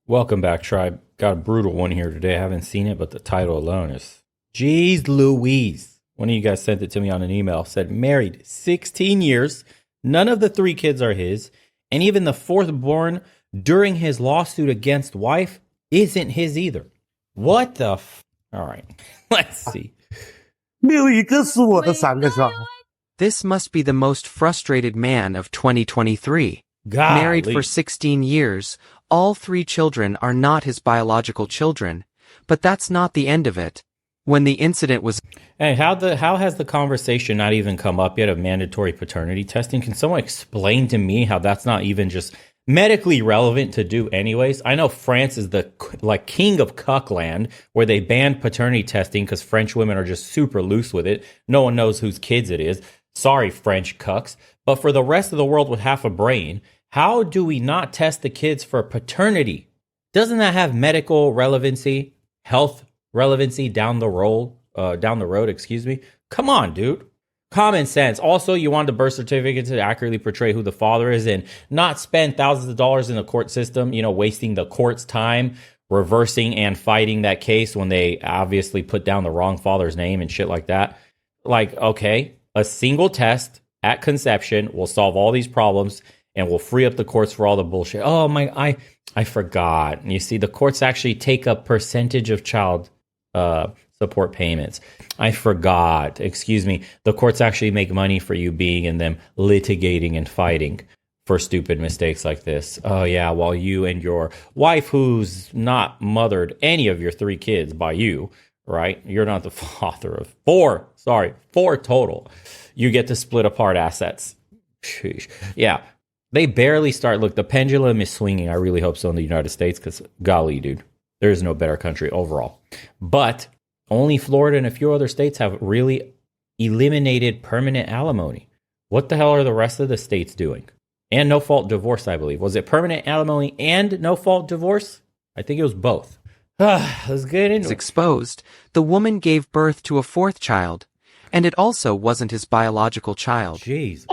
Welcome back, tribe. Got a brutal one here today. I haven't seen it, but the title alone is Jeez Louise. One of you guys sent it to me on an email. Said married 16 years. None of the three kids are his. And even the fourth born during his lawsuit against wife isn't his either. What the All right. Let's see. 没有一个是我的三个小孩。 This must be the most frustrated man of 2023. Golly. Married for 16 years, all three children are not his biological children, but that's not the end of it. When the incident was... Hey, how has the conversation not even come up yet of mandatory paternity testing? Can someone explain to me how that's not even just medically relevant to do anyways? I know France is the king of cuckland, where they banned paternity testing because French women are just super loose with it. No one knows whose kids it is. Sorry, French cucks. But for the rest of the world with half a brain, how do we not test the kids for paternity? Doesn't that have medical relevancy, health relevancy down the road? Excuse me. Come on, dude. Common sense. Also, you want the birth certificate to accurately portray who the father is and not spend thousands of dollars in the court system, wasting the court's time reversing and fighting that case when they obviously put down the wrong father's name and shit like that. Like, okay, a single test at conception will solve all these problems and will free up the courts for all the bullshit. Oh my, I forgot. You see, the courts actually take a percentage of child support payments. I forgot. Excuse me. The courts actually make money for you being in them litigating and fighting for stupid mistakes like this. Oh yeah, while you and your wife, who's not mothered any of your three kids by you, right? You're not the father of four total. You get to split apart assets. Sheesh. Yeah. They barely start. Look, the pendulum is swinging. I really hope so in the United States because, golly, dude, there is no better country overall. But only Florida and a few other states have really eliminated permanent alimony. What the hell are the rest of the states doing? And no-fault divorce, I believe. Was it permanent alimony and no-fault divorce? I think it was both. Let's get into it. Exposed, the woman gave birth to a fourth child, and it also wasn't his biological child. Jeez.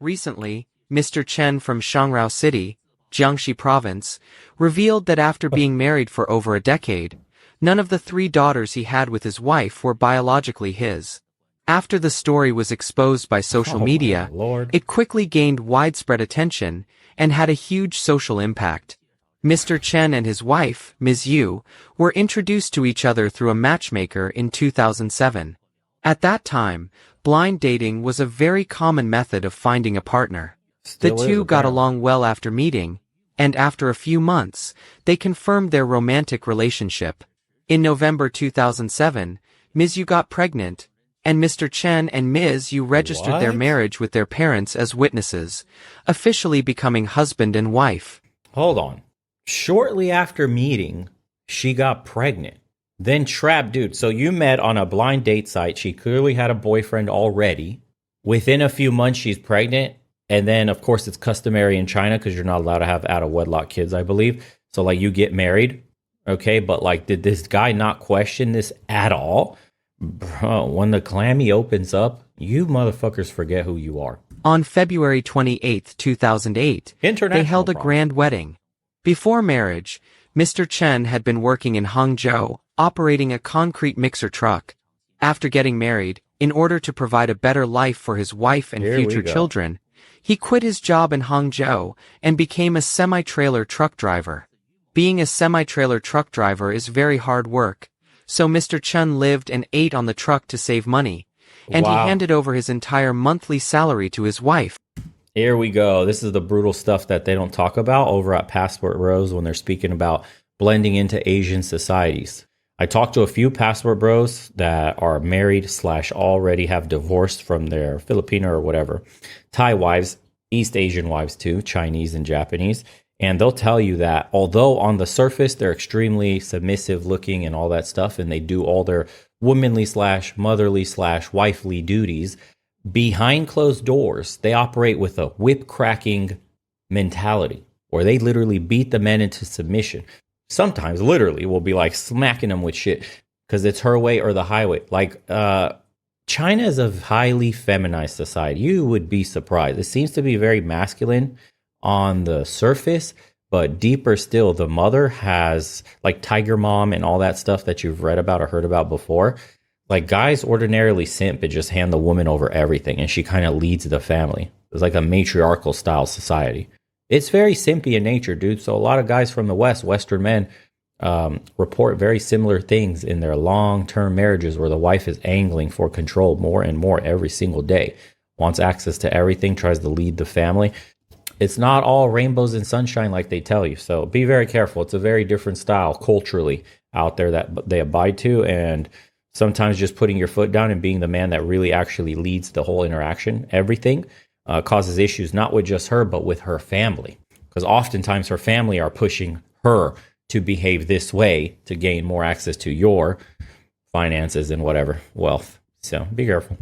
Recently, Mr. Chen from Shangrao City, Jiangxi Province, revealed that after being married for over a decade, none of the three daughters he had with his wife were biologically his. After the story was exposed by social media, it quickly gained widespread attention and had a huge social impact. Mr. Chen and his wife, Ms. Yu, were introduced to each other through a matchmaker in 2007. At that time, blind dating was a very common method of finding a partner. The two got along well after meeting, and after a few months, they confirmed their romantic relationship. In November 2007, Ms. Yu got pregnant, and Mr. Chen and Ms. Yu registered their marriage with their parents as witnesses, officially becoming husband and wife. Hold on. Shortly after meeting, she got pregnant. Then trapped, dude. So you met on a blind date site. She clearly had a boyfriend already. Within a few months, she's pregnant. And then, of course, it's customary in China because you're not allowed to have out-of-wedlock kids, I believe. So, like, you get married. Okay, but, like, did this guy not question this at all? Bro, when the clammy opens up, you motherfuckers forget who you are. On February 28, 2008, they held a grand wedding. Before marriage, Mr. Chen had been working in Hangzhou, operating a concrete mixer truck. After getting married, in order to provide a better life for his wife and future children, he quit his job in Hangzhou and became a semi-trailer truck driver. Being a semi-trailer truck driver is very hard work, so Mr. Chen lived and ate on the truck to save money, and he handed over his entire monthly salary to his wife. Here we go. This is the brutal stuff that they don't talk about over at Passport Bros when they're speaking about blending into Asian societies. I talked to a few Passport Bros that are married / already have divorced from their Filipino or whatever Thai wives, East Asian wives too, Chinese and Japanese. And they'll tell you that although on the surface they're extremely submissive looking and all that stuff, and they do all their womanly / motherly / wifely duties, behind closed doors, they operate with a whip cracking mentality where they literally beat the men into submission. Sometimes literally we'll be like smacking them with shit because it's her way or the highway. Like China is a highly feminized society. You would be surprised. It seems to be very masculine on the surface, but deeper still, the mother has like Tiger Mom and all that stuff that you've read about or heard about before. Like guys ordinarily simp and just hand the woman over everything, and she kind of leads the family. It's like a matriarchal style society. It's very simpy in nature, dude. So a lot of guys from the West, Western men, report very similar things in their long-term marriages where the wife is angling for control more and more every single day, wants access to everything, tries to lead the family. It's not all rainbows and sunshine like they tell you. So be very careful. It's a very different style culturally out there that they abide to. And sometimes just putting your foot down and being the man that really actually leads the whole interaction, everything, causes issues, not with just her, but with her family. Because oftentimes her family are pushing her to behave this way to gain more access to your finances and whatever wealth. So be careful.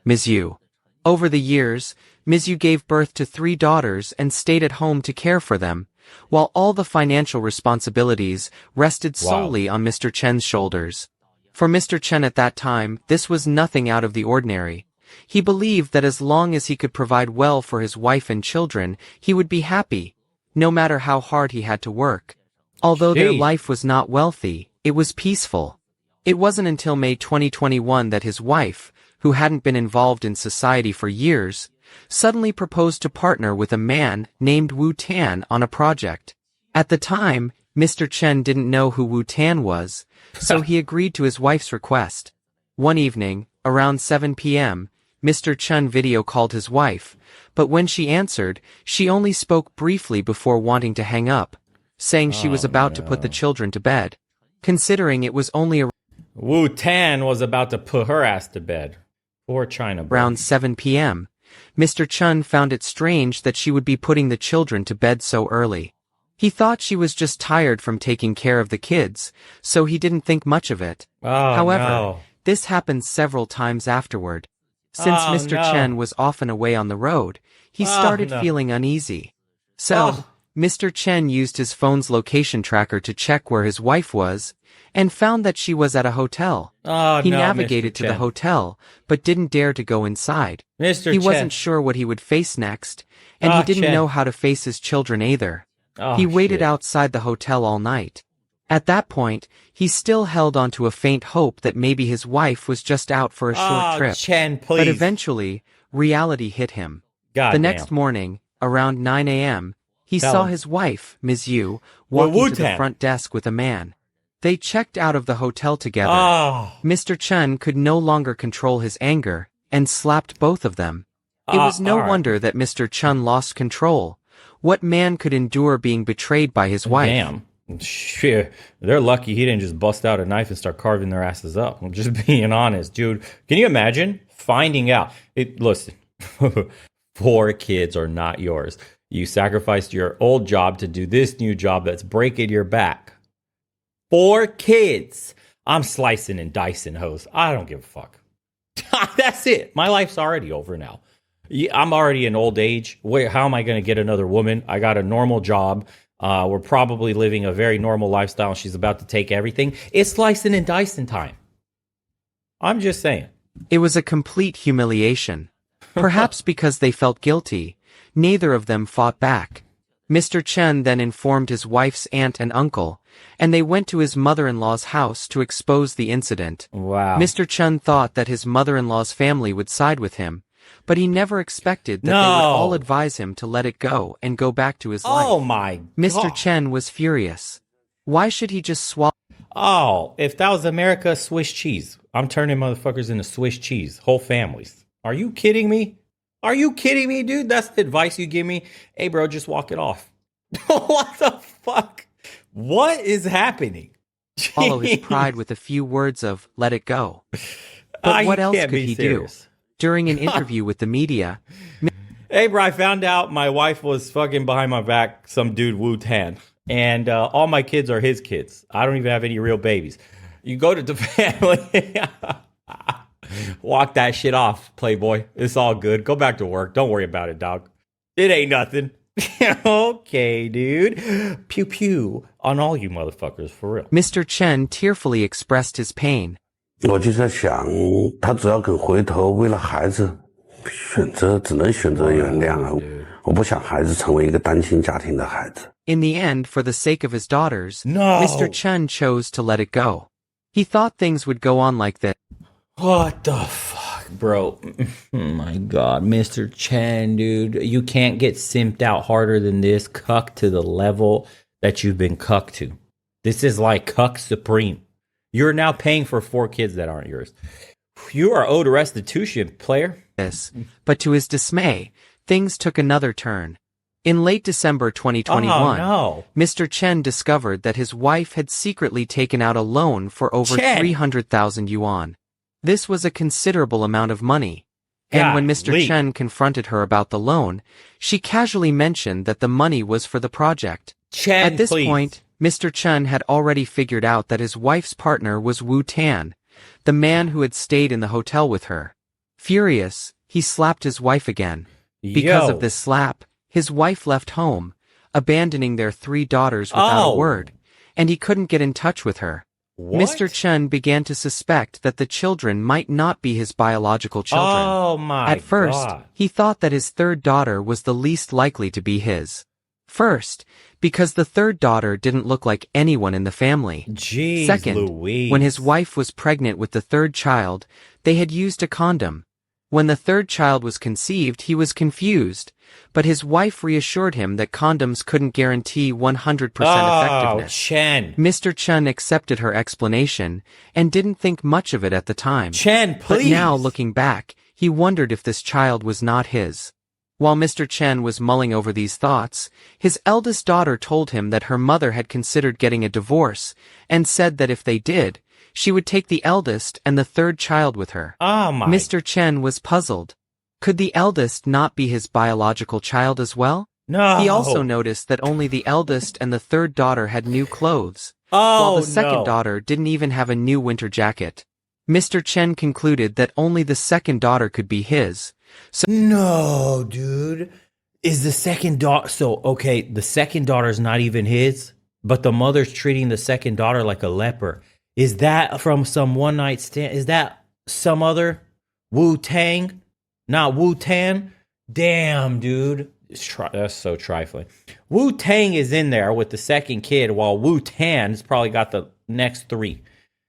Ms. Yu. Over the years, Ms. Yu gave birth to 3 daughters and stayed at home to care for them, while all the financial responsibilities rested solely on Mr. Chen's shoulders. For Mr. Chen at that time, this was nothing out of the ordinary. He believed that as long as he could provide well for his wife and children, he would be happy, no matter how hard he had to work. Although their life was not wealthy, it was peaceful. It wasn't until May 2021 that his wife, who hadn't been involved in society for years, suddenly proposed to partner with a man named Wu Tan on a project. At the time, Mr. Chen didn't know who Wu Tan was, so he agreed to his wife's request. One evening, around 7 p.m., Mr. Chen video called his wife, but when she answered, she only spoke briefly before wanting to hang up, saying she was about to put the children to bed. Considering it was only Wu Tan was about to put her ass to bed. Poor China. Around 7 p.m., Mr. Chen found it strange that she would be putting the children to bed so early. He thought she was just tired from taking care of the kids, so he didn't think much of it. However, this happened several times afterward. Since Mr. Chen was often away on the road, he started feeling uneasy. So, Mr. Chen used his phone's location tracker to check where his wife was, and found that she was at a hotel. He navigated to the hotel, but didn't dare to go inside. He wasn't sure what he would face next, and he didn't know how to face his children either. He waited outside the hotel all night. At that point, he still held on to a faint hope that maybe his wife was just out for a short trip. Chen, please. But eventually, reality hit him. The next morning, around 9 a.m., he saw his wife, Ms. Yu, walking to the front desk with a man. They checked out of the hotel together. Mr. Chen could no longer control his anger, and slapped both of them. It was no wonder that Mr. Chen lost control. What man could endure being betrayed by his wife? Damn. Shit. They're lucky he didn't just bust out a knife and start carving their asses up. I'm just being honest, dude. Can you imagine finding out? Listen, 4 kids are not yours. You sacrificed your old job to do this new job that's breaking your back. 4 kids. I'm slicing and dicing hoes. I don't give a fuck. That's it. My life's already over now. I'm already in old age. How am I going to get another woman? I got a normal job. We're probably living a very normal lifestyle. She's about to take everything. It's slicing and dicing time. I'm just saying. It was a complete humiliation. Perhaps because they felt guilty, neither of them fought back. Mr. Chen then informed his wife's aunt and uncle, and they went to his mother-in-law's house to expose the incident. Wow. Mr. Chen thought that his mother-in-law's family would side with him, but he never expected that they would all advise him to let it go and go back to his life. Oh my God. Mr. Chen was furious. Why should he just swallow? Oh, if that was America, Swiss cheese. I'm turning motherfuckers into Swiss cheese. Whole families. Are you kidding me? Are you kidding me, dude? That's the advice you give me? Hey, bro, just walk it off. What the fuck? What is happening? Follow his pride with a few words of, let it go. But what else could he do? During an interview with the media. Hey, bro, I found out my wife was fucking behind my back some dude Wu Tan. And all my kids are his kids. I don't even have any real babies. You go to the family. Walk that shit off, playboy. It's all good. Go back to work. Don't worry about it, dog. It ain't nothing. Okay, dude. Pew pew on all you motherfuckers, for real. Mr. Chen tearfully expressed his pain. 我就在想，他只要肯回头，为了孩子，只能选择原谅啊！我不想孩子成为一个单亲家庭的孩子。In the end, for the sake of his daughters, No. Mr. Chen chose to let it go. He thought things would go on like this. What the fuck, bro? Oh my god, Mr. Chen, dude. You can't get simped out harder than this. Cuck to the level that you've been cucked to. This is like cuck supreme. You're now paying for 4 kids that aren't yours. You are owed restitution, player. But to his dismay, things took another turn. In late December 2021, Mr. Chen discovered that his wife had secretly taken out a loan for over 300,000 yuan. This was a considerable amount of money. And when Mr. Chen confronted her about the loan, she casually mentioned that the money was for the project. At this point, Mr. Chen had already figured out that his wife's partner was Wu Tan, the man who had stayed in the hotel with her. Furious, he slapped his wife again. Because of this slap, his wife left home, abandoning their 3 daughters without a word, and he couldn't get in touch with her. What? Mr. Chen began to suspect that the children might not be his biological children. Oh my At first, God. he thought that his 3rd daughter was the least likely to be his. First, because the 3rd daughter didn't look like anyone in the family. Jeez, Second, Louise. when his wife was pregnant with the 3rd child, they had used a condom. When the 3rd child was conceived, he was confused, but his wife reassured him that condoms couldn't guarantee 100% effectiveness. Chen. Mr. Chen accepted her explanation and didn't think much of it at the time. Chen, please. But now, looking back, he wondered if this child was not his. While Mr. Chen was mulling over these thoughts, his eldest daughter told him that her mother had considered getting a divorce and said that if they did, she would take the eldest and the 3rd child with her. Mr. Chen was puzzled. Could the eldest not be his biological child as well? No. He also noticed that only the eldest and the 3rd daughter had new clothes, while the 2nd daughter didn't even have a new winter jacket. Mr. Chen concluded that only the 2nd daughter could be his. No, dude. Is the 2nd daughter... So, okay, the 2nd daughter's not even his, but the mother's treating the 2nd daughter like a leper. Is that from some one-night stand? Is that some other Wu-Tang? Not Wu-Tan? Damn, dude. That's so trifling. Wu-Tang is in there with the 2nd kid, while Wu-Tan's probably got the next 3.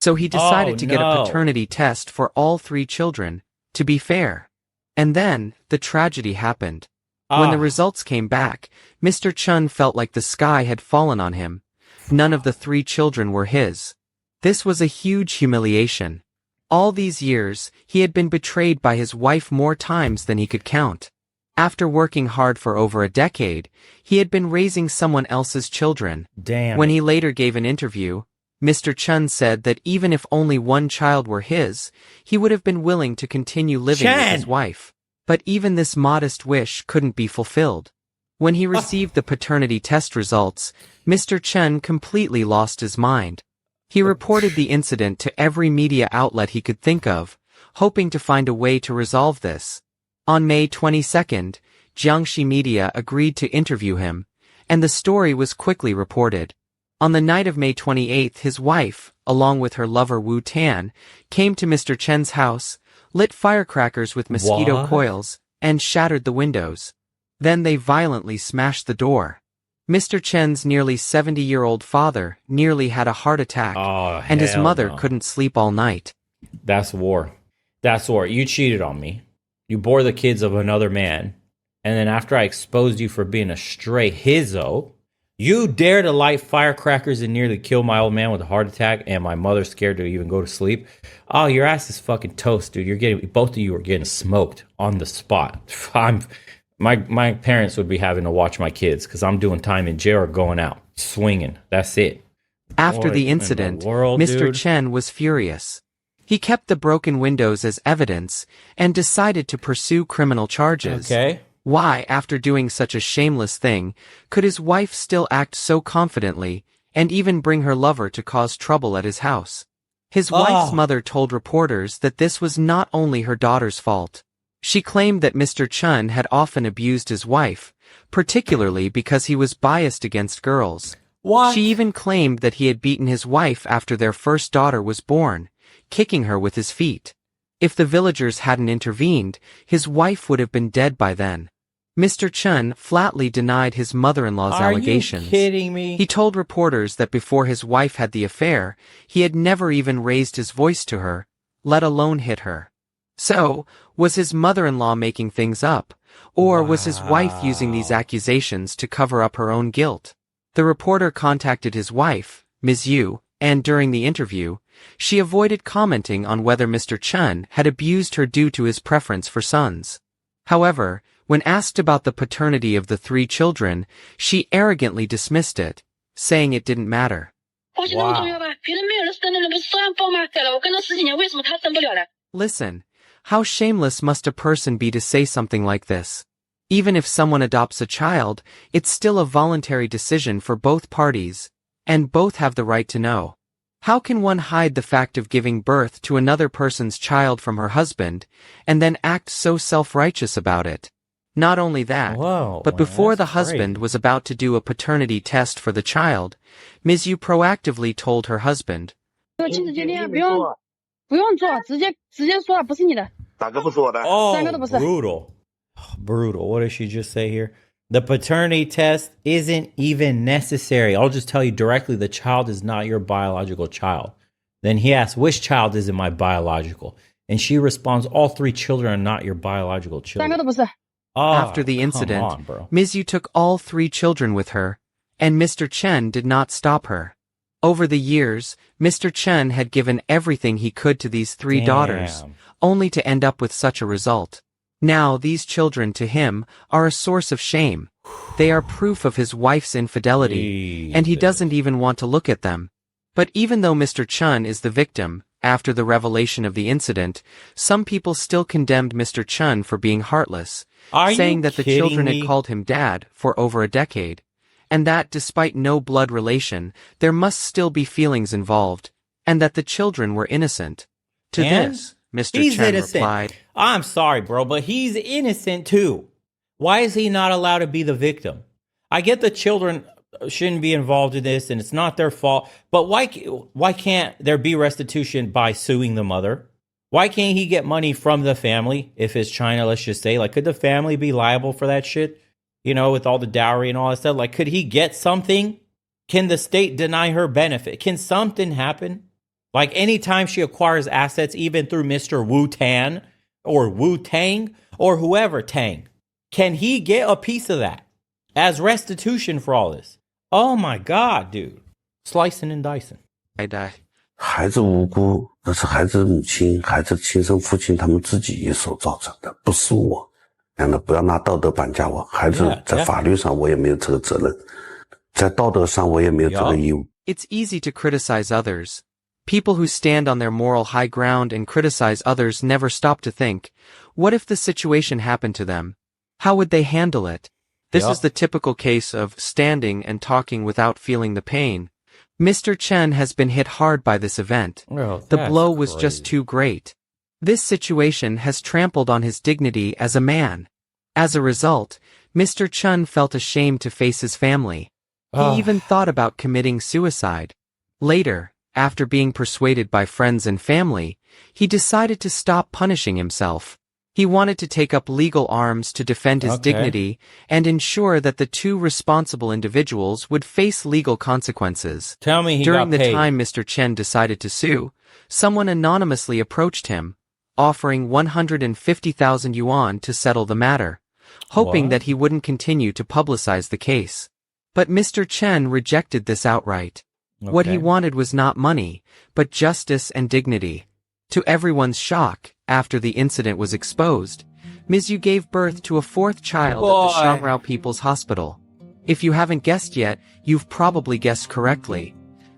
So he decided to get a paternity test for all 3 children, to be fair. And then, the tragedy happened. When the results came back, Mr. Chen felt like the sky had fallen on him. None of the 3 children were his. This was a huge humiliation. All these years, he had been betrayed by his wife more times than he could count. After working hard for over a decade, he had been raising someone else's children. Damn. When he later gave an interview, Mr. Chen said that even if only 1 child were his, he would have been willing to continue living with his wife. But even this modest wish couldn't be fulfilled. When he received the paternity test results, Mr. Chen completely lost his mind. He reported the incident to every media outlet he could think of, hoping to find a way to resolve this. On May 22nd, Jiangxi media agreed to interview him, and the story was quickly reported. On the night of May 28th, his wife, along with her lover Wu Tan, came to Mr. Chen's house, lit firecrackers with mosquito coils, and shattered the windows. Then they violently smashed the door. Mr. Chen's nearly 70-year-old father nearly had a heart attack, and his mother couldn't sleep all night. That's war. That's war. You cheated on me. You bore the kids of another man. And then after I exposed you for being a stray hizzo, you dare to light firecrackers and nearly kill my old man with a heart attack, and my mother's scared to even go to sleep. Oh, your ass is fucking toast, dude. Both of you are getting smoked on the spot. My parents would be having to watch my kids because I'm doing time in jail or going out swinging. That's it. After the incident, Mr. Chen was furious. He kept the broken windows as evidence and decided to pursue criminal charges. Okay. Why, after doing such a shameless thing, could his wife still act so confidently and even bring her lover to cause trouble at his house? His wife's mother told reporters that this was not only her daughter's fault. She claimed that Mr. Chen had often abused his wife, particularly because he was biased against girls. What? She even claimed that he had beaten his wife after their first daughter was born, kicking her with his feet. If the villagers hadn't intervened, his wife would have been dead by then. Mr. Chen flatly denied his mother-in-law's allegations. Are you kidding me? He told reporters that before his wife had the affair, he had never even raised his voice to her, let alone hit her. So, was his mother-in-law making things up? Or was his wife using these accusations to cover up her own guilt? The reporter contacted his wife, Ms. Yu, and during the interview, she avoided commenting on whether Mr. Chen had abused her due to his preference for sons. However, when asked about the paternity of the 3 children, she arrogantly dismissed it, saying it didn't matter. Listen, how shameless must a person be to say something like this? Even if someone adopts a child, it's still a voluntary decision for both parties, and both have the right to know. How can one hide the fact of giving birth to another person's child from her husband, and then act so self-righteous about it? Not only that, but before the husband was about to do a paternity test for the child, Ms. Yu proactively told her husband, Oh, brutal. Brutal. What did she just say here? The paternity test isn't even necessary. I'll just tell you directly, the child is not your biological child. Then he asks, which child isn't my biological? And she responds, all 3 children are not your biological children. After the incident, Ms. Yu took all 3 children with her, and Mr. Chen did not stop her. Over the years, Mr. Chen had given everything he could to these 3 daughters, only to end up with such a result. Now these children to him are a source of shame. They are proof of his wife's infidelity, and he doesn't even want to look at them. But even though Mr. Chen is the victim, after the revelation of the incident, some people still condemned Mr. Chen for being heartless, saying that the children had called him dad for over a decade, and that despite no blood relation, there must still be feelings involved, and that the children were innocent. To this, Mr. Chen replied, I'm sorry, bro, but he's innocent too. Why is he not allowed to be the victim? I get the children shouldn't be involved in this and it's not their fault, but why can't there be restitution by suing the mother? Why can't he get money from the family if it's China, let's just say? Like, could the family be liable for that shit? You know, with all the dowry and all that stuff? Like, could he get something? Can the state deny her benefit? Can something happen? Like, anytime she acquires assets, even through Mr. Wu Tan or Wu Tang or whoever Tang, can he get a piece of that as restitution for all this? Oh my God, dude. Slicing and dicing. I die. 孩子无辜，那是孩子母亲、孩子亲生父亲他们自己一手造成的，不是我。让他不要拿道德绑架我，孩子在法律上我也没有这个责任，在道德上我也没有这个义务。It's easy to criticize others. People who stand on their moral high ground and criticize others never stop to think, what if the situation happened to them? How would they handle it? This is the typical case of standing and talking without feeling the pain. Mr. Chen has been hit hard by this event. The blow was just too great. This situation has trampled on his dignity as a man. As a result, Mr. Chen felt ashamed to face his family. He even thought about committing suicide. Later, after being persuaded by friends and family, he decided to stop punishing himself. He wanted to take up legal arms to defend his dignity and ensure that the 2 responsible individuals would face legal consequences. Tell me he During got paid. the time Mr. Chen decided to sue, someone anonymously approached him, offering 150,000 yuan to settle the matter, hoping that he wouldn't continue to publicize the case. But Mr. Chen rejected this outright. What he wanted was not money, but justice and dignity. To everyone's shock, after the incident was exposed, Ms. Yu gave birth to a 4th child at the Shangrao People's Hospital. If you haven't guessed yet, you've probably guessed correctly.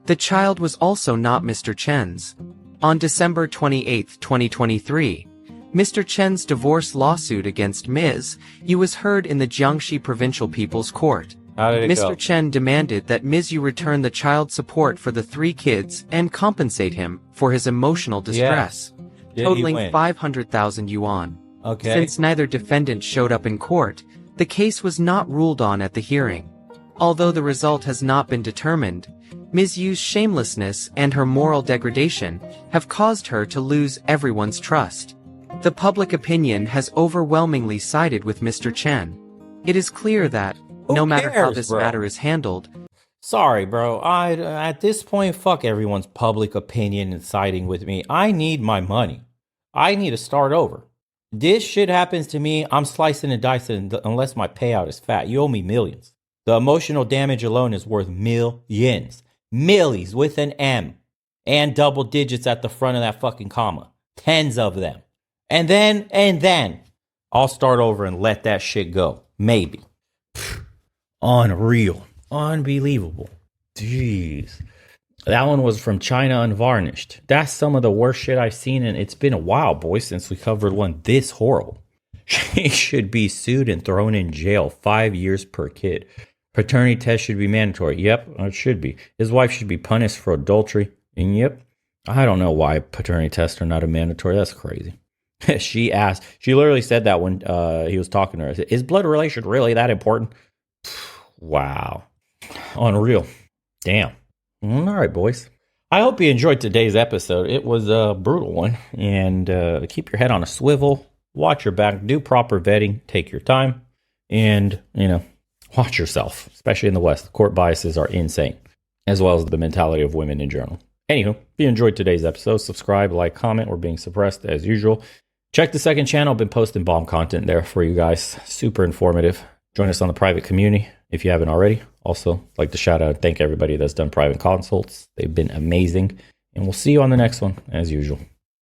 The child was also not Mr. Chen's. On December 28, 2023, Mr. Chen's divorce lawsuit against Ms. Yu was heard in the Jiangxi Provincial People's Court. Mr. Chen demanded that Ms. Yu return the child support for the 3 kids and compensate him for his emotional distress, totaling 500,000 yuan. Since neither defendant showed up in court, the case was not ruled on at the hearing. Although the result has not been determined, Ms. Yu's shamelessness and her moral degradation have caused her to lose everyone's trust. The public opinion has overwhelmingly sided with Mr. Chen. It is clear that, no matter how this matter is handled, sorry, bro. At this point, fuck everyone's public opinion and siding with me. I need my money. I need to start over. This shit happens to me, I'm slicing and dicing unless my payout is fat. You owe me millions. The emotional damage alone is worth millions. Millies with an M. And double digits at the front of that fucking comma. Tens of them. And then, I'll start over and let that shit go. Maybe. Unreal. Unbelievable. Jeez. That one was from China Unvarnished. That's some of the worst shit I've seen, and it's been a while, boys, since we covered one this horrible. She should be sued and thrown in jail 5 years per kid. Paternity test should be mandatory. Yep, it should be. His wife should be punished for adultery. And yep, I don't know why paternity tests are not a mandatory. That's crazy. She literally said that when he was talking to her. Is blood relation really that important? Wow. Unreal. Damn. All right, boys. I hope you enjoyed today's episode. It was a brutal one. And keep your head on a swivel. Watch your back. Do proper vetting. Take your time. And, watch yourself. Especially in the West. Court biases are insane. As well as the mentality of women in general. Anywho, if you enjoyed today's episode, subscribe, like, comment. We're being suppressed as usual. Check the second channel. I've been posting bomb content there for you guys. Super informative. Join us on the private community if you haven't already. Also, like to shout out and thank everybody that's done private consults. They've been amazing. And we'll see you on the next one, as usual.